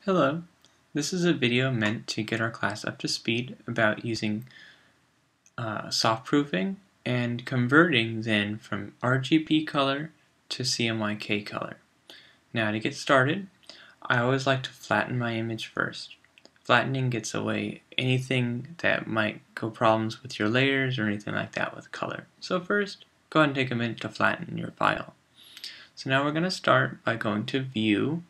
Hello, this is a video meant to get our class up to speed about using soft proofing and converting then from RGB color to CMYK color. Now to get started, I always like to flatten my image first. Flattening gets away anything that might go problems with your layers or anything like that with color. So first, go ahead and take a minute to flatten your file. So now we're going to start by going to View,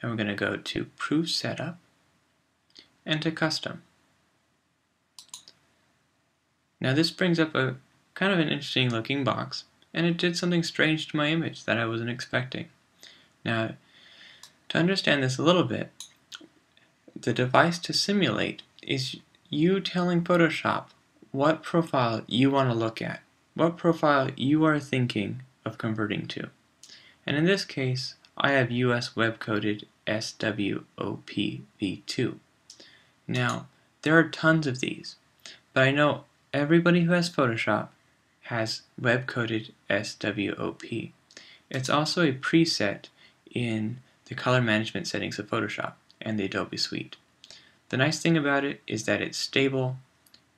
and we're going to go to Proof Setup and to Custom. Now this brings up a kind of an interesting looking box, and it did something strange to my image that I wasn't expecting. Now, to understand this a little bit, the device to simulate is you telling Photoshop what profile you want to look at, what profile you are thinking of converting to. And in this case, I have US web coded SWOP v2. Now, there are tons of these, but I know everybody who has Photoshop has web coded SWOP. It's also a preset in the color management settings of Photoshop and the Adobe Suite. The nice thing about it is that it's stable.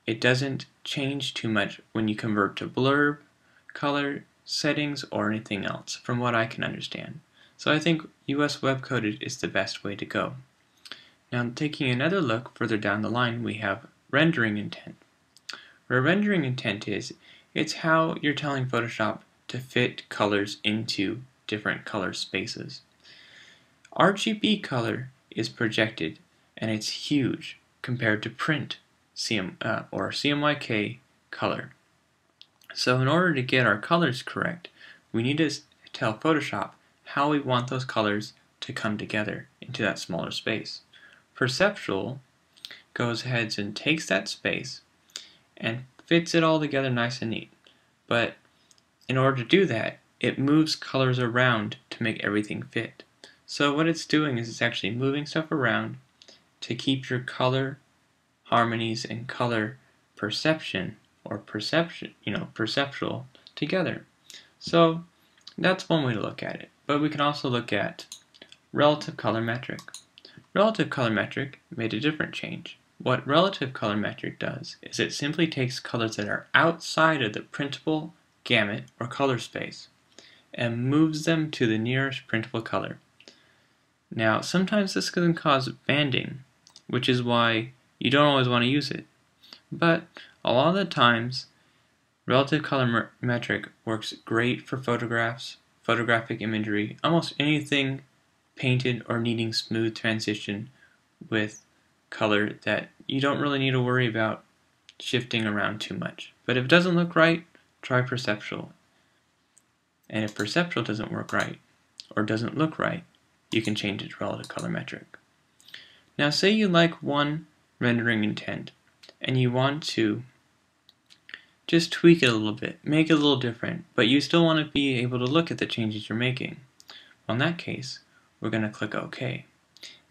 It doesn't change too much when you convert to blurb, color settings, or anything else, from what I can understand. So I think US web coded is the best way to go. Now, taking another look further down the line, we have rendering intent. Where rendering intent is, it's how you're telling Photoshop to fit colors into different color spaces. RGB color is projected, and it's huge compared to print or CMYK color. So in order to get our colors correct, we need to tell Photoshop how we want those colors to come together into that smaller space. Perceptual goes ahead and takes that space and fits it all together nice and neat. But in order to do that, it moves colors around to make everything fit. So what it's doing is it's actually moving stuff around to keep your color harmonies and color perception or perceptual together. So that's one way to look at it. But we can also look at relative color metric. Relative color metric made a different change. What relative color metric does is it simply takes colors that are outside of the printable gamut or color space and moves them to the nearest printable color. Now, sometimes this can cause banding, which is why you don't always want to use it. But a lot of the times, relative color metric works great for photographs, photographic imagery, almost anything painted or needing smooth transition with color that you don't really need to worry about shifting around too much. But if it doesn't look right, try perceptual. And if perceptual doesn't work right or doesn't look right, you can change it to relative color metric. Now say you like one rendering intent and you want to just tweak it a little bit, make it a little different, but you still want to be able to look at the changes you're making. Well, in that case, we're going to click OK.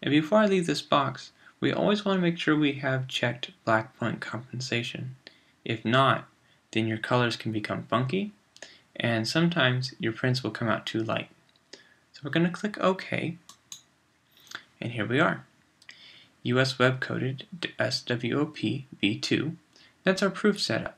And before I leave this box, we always want to make sure we have checked black point compensation. If not, then your colors can become funky, and sometimes your prints will come out too light. So we're going to click OK, and here we are. US web coded SWOP v2. That's our proof setup.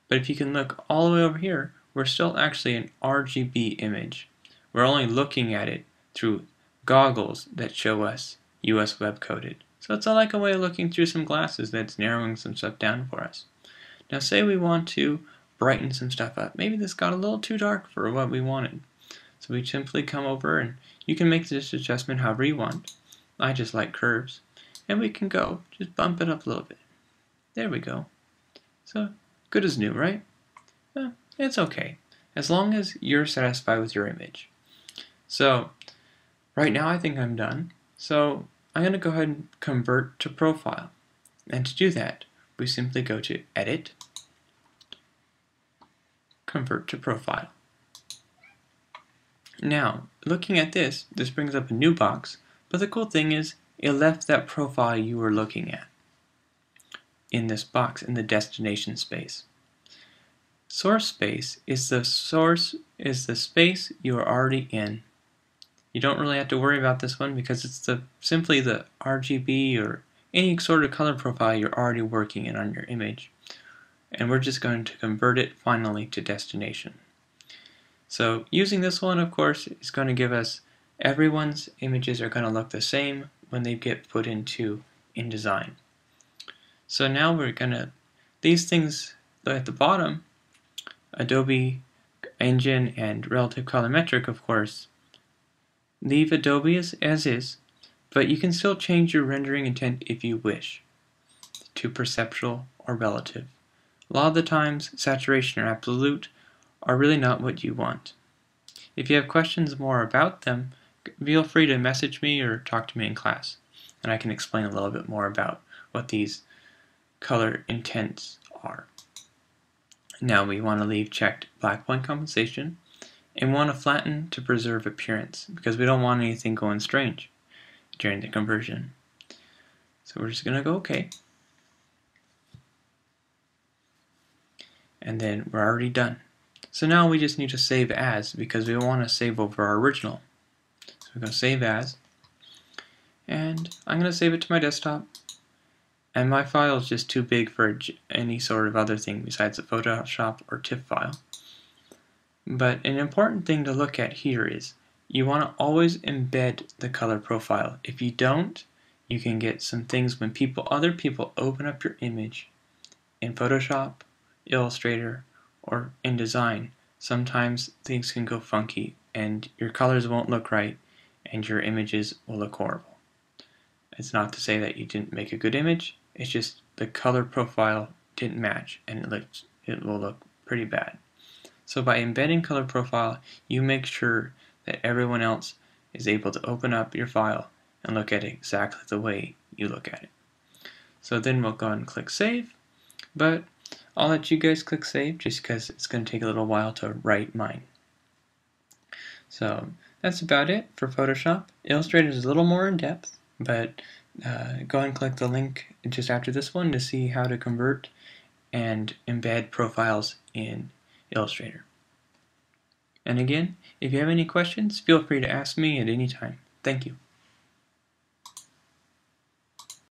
But if you can look all the way over here, we're still actually an RGB image. We're only looking at it through goggles that show us US web coded. So it's like a way of looking through some glasses that's narrowing some stuff down for us. Now say we want to brighten some stuff up. Maybe this got a little too dark for what we wanted. So we simply come over and you can make this adjustment however you want. I just like curves. And we can go, just bump it up a little bit. There we go. So good as new, right? It's okay, as long as you're satisfied with your image. So right now I think I'm done. So I'm going to go ahead and convert to profile. And to do that, we simply go to Edit, Convert to Profile. Now, looking at this brings up a new box, but the cool thing is it left that profile you were looking at in this box in the destination space. Source space is the space you are already in You don't really have to worry about this one because it's simply the RGB or any sort of color profile you're already working in on your image. And we're just going to convert it finally to destination. So using this one, of course, is going to give us everyone's images are going to look the same when they get put into InDesign. So now we're going to, these things at the bottom, Adobe Engine and Relative Colorimetric, of course, leave Adobe as is, but you can still change your rendering intent if you wish to perceptual or relative. A lot of the times, saturation or absolute are really not what you want. If you have questions more about them, feel free to message me or talk to me in class, and I can explain a little bit more about what these color intents are. Now we want to leave checked black point compensation and want to flatten to preserve appearance because we don't want anything going strange during the conversion. So we're just going to go OK. And then we're already done. So now we just need to save as because we want to save over our original. So we're going to save as, and I'm going to save it to my desktop. And my file is just too big for any sort of other thing besides a Photoshop or TIFF file. But an important thing to look at here is you want to always embed the color profile. If you don't, you can get some things when other people open up your image in Photoshop, Illustrator, or InDesign. Sometimes things can go funky and your colors won't look right and your images will look horrible. It's not to say that you didn't make a good image, it's just the color profile didn't match and it will look pretty bad. So by embedding color profile, you make sure that everyone else is able to open up your file and look at it exactly the way you look at it. So then we'll go ahead and click save, but I'll let you guys click save just because it's going to take a little while to write mine. So that's about it for Photoshop. Illustrator is a little more in depth, but go ahead and click the link just after this one to see how to convert and embed profiles in Illustrator. And again, if you have any questions, feel free to ask me at any time. Thank you.